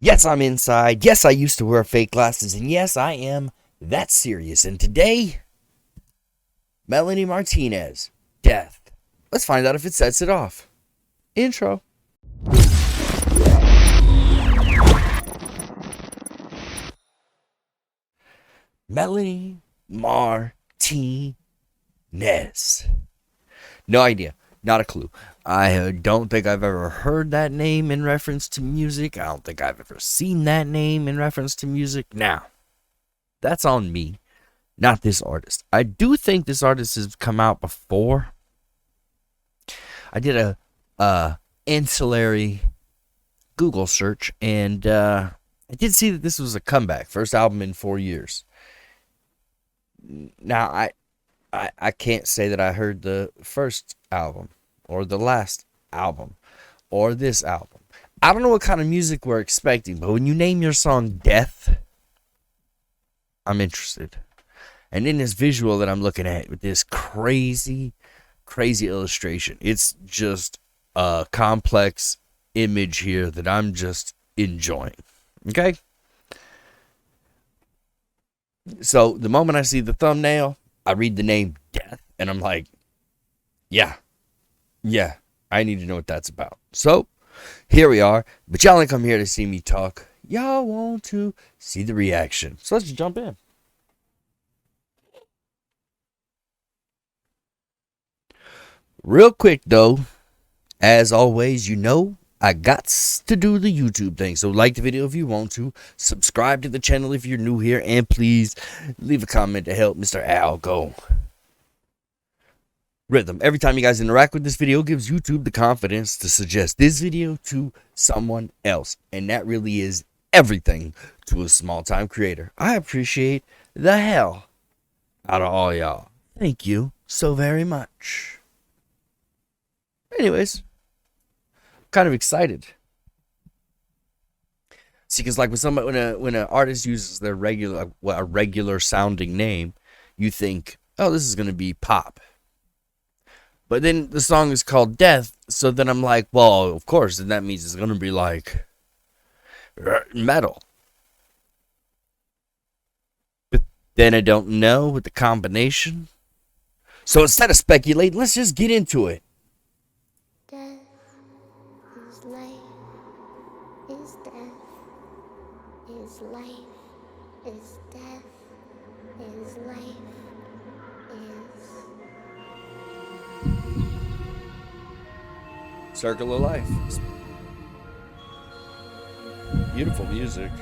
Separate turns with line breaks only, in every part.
Yes, I'm inside. Yes, I used to wear fake glasses. And yes, I am that serious. And today, Melanie Martinez, Death. Let's find out if it sets it off. Intro. Melanie Martinez. No idea. Not a clue. I don't think I've ever heard that name in reference to music. I don't think I've ever seen that name in reference to music. Now, that's on me, not this artist. I do think this artist has come out before. I did a ancillary Google search, and I did see that this was a comeback. First album in 4 years. Now, I can't say that I heard the first album or the last album or this album. I don't know what kind of music we're expecting, but when you name your song Death, I'm interested. And in this visual that I'm looking at with this crazy illustration, it's just a complex image here that I'm just enjoying. Okay? So the moment I see the thumbnail, I read the name Death, and I'm like, yeah, I need to know what that's about. So, here we are. But y'all ain't come here to see me talk. Y'all want to see the reaction. So let's jump in. Real quick, though, as always, you know, I got to do the YouTube thing. So like the video if you want to. Subscribe to the channel if you're new here. And please leave a comment to help Mr. Algo. Rhythm. Every time you guys interact with this video gives YouTube the confidence to suggest this video to someone else. And that really is everything to a small-time creator. I appreciate the hell out of all y'all. Thank you so very much. Anyways, kind of excited. See, because like when an artist uses their regular sounding name, you think, oh, this is gonna be pop. But then the song is called Death, so then I'm like, well, of course, and that means it's gonna be like metal. But then I don't know with the combination. So instead of speculating, let's just get into it.
Death is life, is death, is life, is death, is life, is...
Circle of Life. Beautiful music.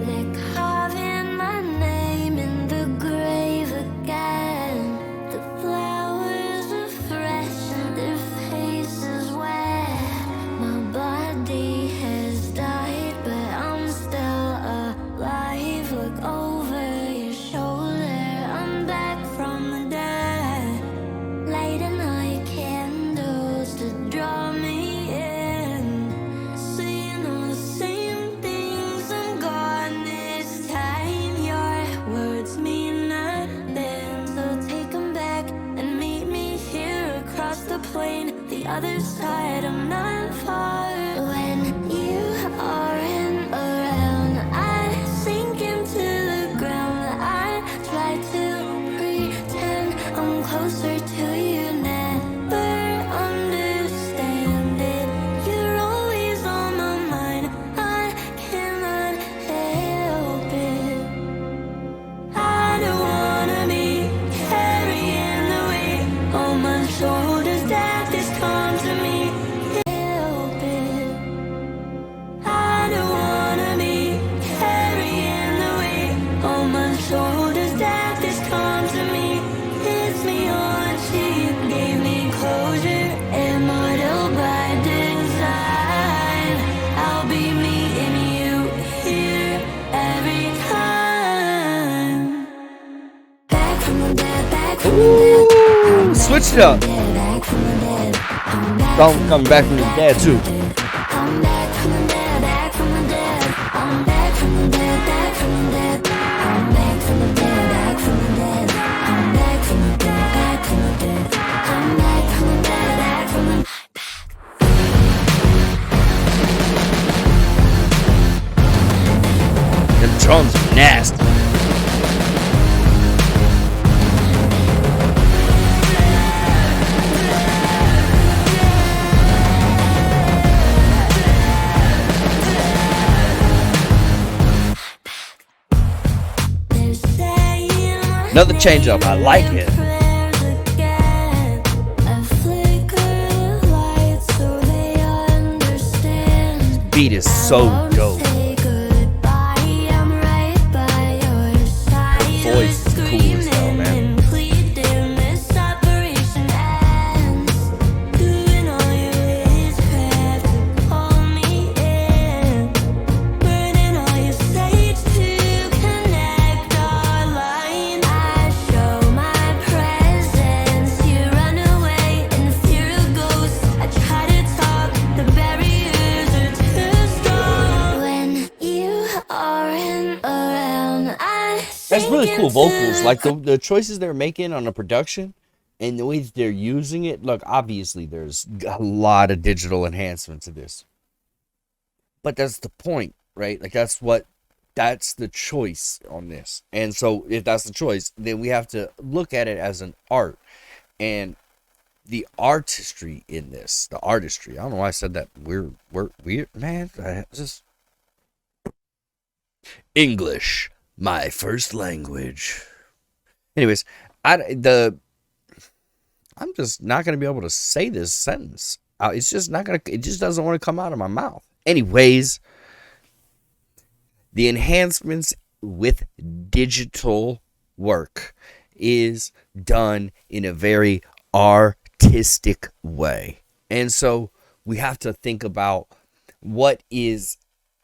They're carving my name in the grave again. The flowers are fresh and their faces wet. My body has died, but I'm still alive. Look over your shoulder, I'm back from the dead. Lighting night candles to draw me in. Saying all the same things, I'm gone this time. Your words mean nothing, so take them back and meet me here across the plain. The other side, I'm not far. When you aren't around, I sink into the ground. I try to pretend I'm closer to you. Never understand it. You're always on my mind. I cannot help it. I don't wanna be carrying the weight on my shoulders. That this comes to me. Help it. I don't wanna be carrying the weight on my shoulders. That this comes to me. Hits me on cheap, gave me closure. Immortal by design. I'll be meeting you here every time. Back from the dead, back from the dead.
Ooh, switch it up.
Back from the dead, I'm back.
Song coming back from the dead too.
I'm back from the dead, back from the dead. I'm back from the dead, back from the dead. I'm back from the dead, back from the dead. I'm back from the dead, back from the dead. I'm back from the dead, back from the dead.
Them drums are nasty. Another change up. I like it. Beat is so dope. Her voice is cool as hell, man. That's really cool vocals. Like the choices they're making on the production and the way that they're using it. Look, obviously there's a lot of digital enhancement to this. But that's the point, right? Like that's the choice on this. And so if that's the choice, then we have to look at it as an art. And the artistry in this, I don't know why I said that weird, man. Just English, my first language. Anyways, I'm just not gonna be able to say this sentence. It's just not gonna. It just doesn't want to come out of my mouth. Anyways, the enhancements with digital work is done in a very artistic way, and so we have to think about what is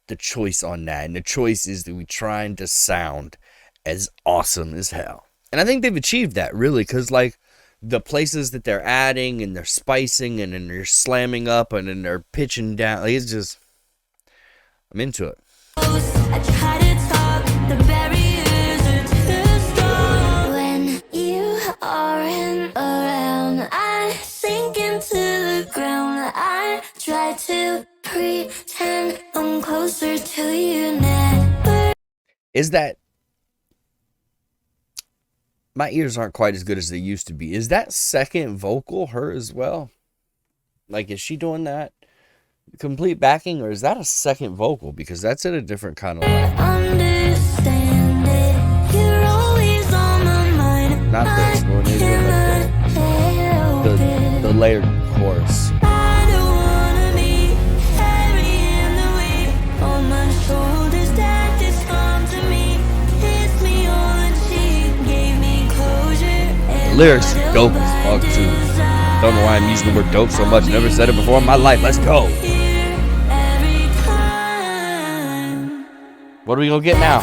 the choice on that, and the choice is that we trying to sound as awesome as hell. And I think they've achieved that, really, because like the places that they're adding and they're spicing and then they're slamming up and then they're pitching down, like, it's just, I'm into it.
I try to talk, the barriers are too strong. When you aren't around, I sink into the ground. I try to pretend I'm closer to you now.
Is that my ears aren't quite as good as they used to be? Is that second vocal her as well? Like, is she doing that complete backing, or is that a second vocal? Because that's in a different kind of line.
Understand it. You're always on my mind.
Not this one, is it? Like the layered chorus.
I don't wanna be carrying the weight on my shoulders. That just come to me, hits me on the cheek, gave me closure.
The lyrics are dope as fuck too. Don't know why I'm using the word dope so much. Never said it before in my life. Let's go. What are we gonna get now?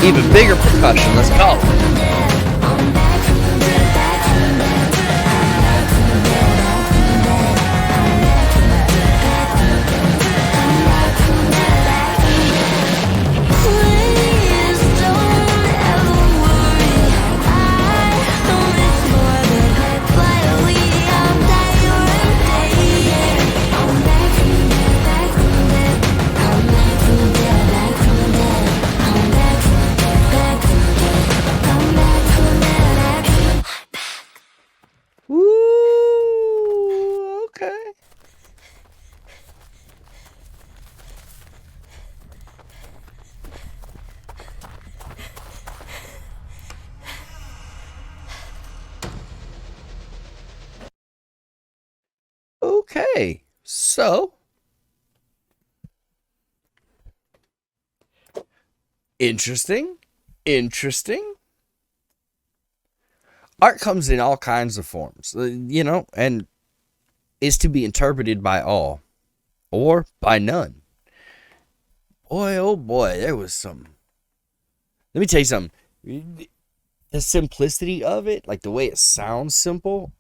Even bigger percussion. Let's go. Woo, okay. Okay, so interesting. Art comes in all kinds of forms, and is to be interpreted by all or by none. Boy, oh boy, there was some. Let me tell you something. The simplicity of it, like the way it sounds simple,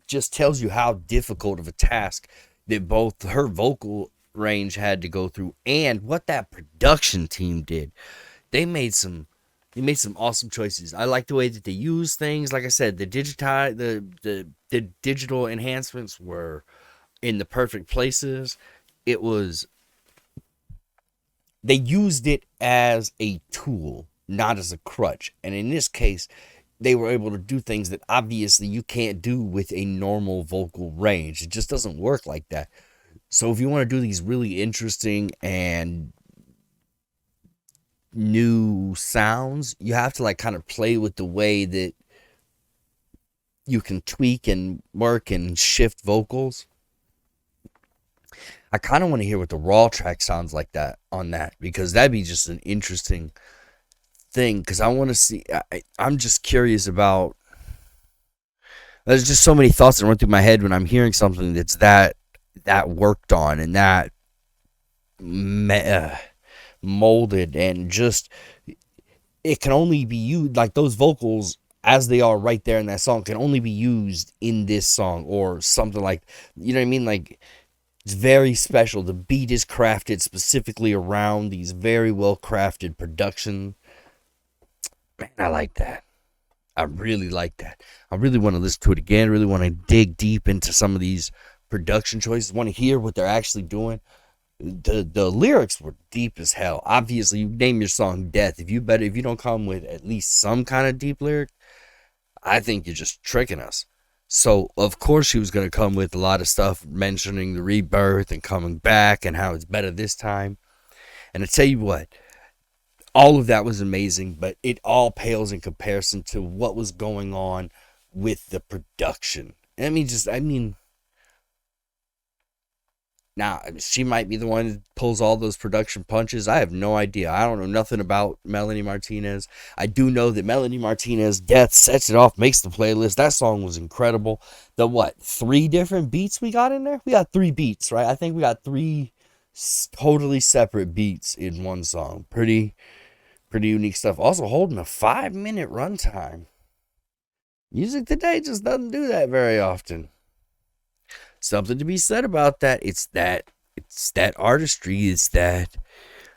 just tells you how difficult of a task that both her vocal range had to go through and what that production team did. They made some they made some awesome choices. I like the way that they use things. Like I said, the digital enhancements were in the perfect places. It was They used it as a tool, not as a crutch. And in this case, they were able to do things that obviously you can't do with a normal vocal range. It just doesn't work like that. So if you want to do these really interesting and new sounds, you have to like kind of play with the way that you can tweak and work and shift vocals. I kind of want to hear what the raw track sounds like that on that, because that'd be just an interesting thing. Because I want to see. I'm just curious about. There's just so many thoughts that run through my head when I'm hearing something that's that worked on and that molded, and just it can only be used, like those vocals as they are right there in that song can only be used in this song or something, like, you know what I mean, like. It's very special. The beat is crafted specifically around these very well crafted production. Man, I like that. I really like that. I really want to listen to it again. I really want to dig deep into some of these production choices. I want to hear what they're actually doing. The lyrics were deep as hell. Obviously, you name your song Death. If you don't come with at least some kind of deep lyric, I think you're just tricking us. So, of course, she was going to come with a lot of stuff mentioning the rebirth and coming back and how it's better this time. And I tell you what, all of that was amazing, but it all pales in comparison to what was going on with the production. Now, she might be the one that pulls all those production punches. I have no idea. I don't know nothing about Melanie Martinez. I do know that Melanie Martinez, Death, sets it off, makes the playlist. That song was incredible. The what? 3 different beats we got in there? We got 3 beats, right? I think we got 3 totally separate beats in one song. Pretty unique stuff. Also holding a 5-minute runtime. Music today just doesn't do that very often. Something to be said about that. It's that artistry. It's that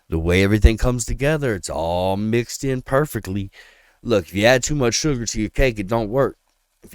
the way everything comes together. It's all mixed in perfectly. Look, if you add too much sugar to your cake, it don't work. If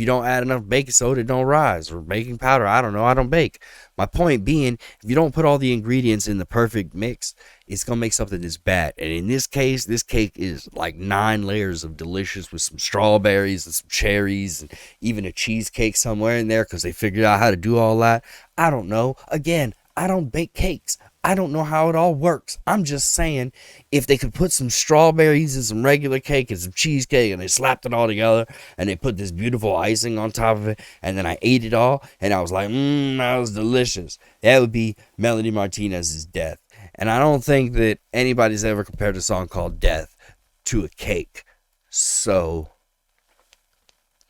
you don't add enough baking soda, it don't rise. Or baking powder, I don't know, I don't bake. My point being, if you don't put all the ingredients in the perfect mix, it's going to make something that's bad. And in this case, this cake is like 9 layers of delicious with some strawberries and some cherries and even a cheesecake somewhere in there because they figured out how to do all that. I don't know. Again, I don't bake cakes. I don't know how it all works. I'm just saying, if they could put some strawberries and some regular cake and some cheesecake and they slapped it all together and they put this beautiful icing on top of it, and then I ate it all and I was like, that was delicious. That would be Melanie Martinez's Death. And I don't think that anybody's ever compared a song called Death to a cake. So,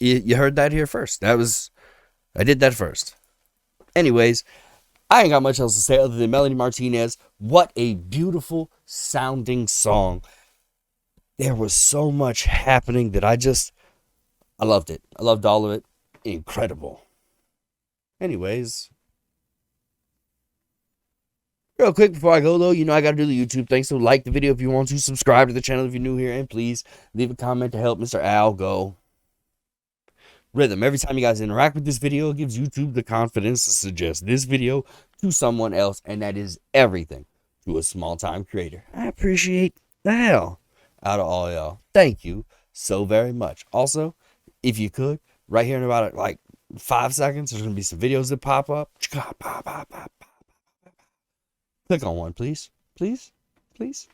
you heard that here first. I did that first. Anyways, I ain't got much else to say other than Melanie Martinez. What a beautiful sounding song. There was so much happening that I loved it. I loved all of it. Incredible. Anyways, real quick before I go though, I gotta do the YouTube thing. So like the video if you want to, subscribe to the channel if you're new here, and please leave a comment to help Mr. Al go. Rhythm. Every time you guys interact with this video, it gives YouTube the confidence to suggest this video to someone else, and that is everything to a small-time creator. I appreciate the hell out of all y'all. Thank you so very much. Also, if you could, right here in about like 5 seconds, there's going to be some videos that pop up. Click on one, please. Please. Please.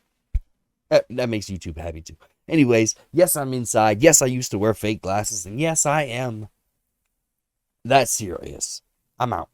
That makes YouTube happy too. Anyways, yes, I'm inside. Yes, I used to wear fake glasses. And yes, I am that serious. I'm out.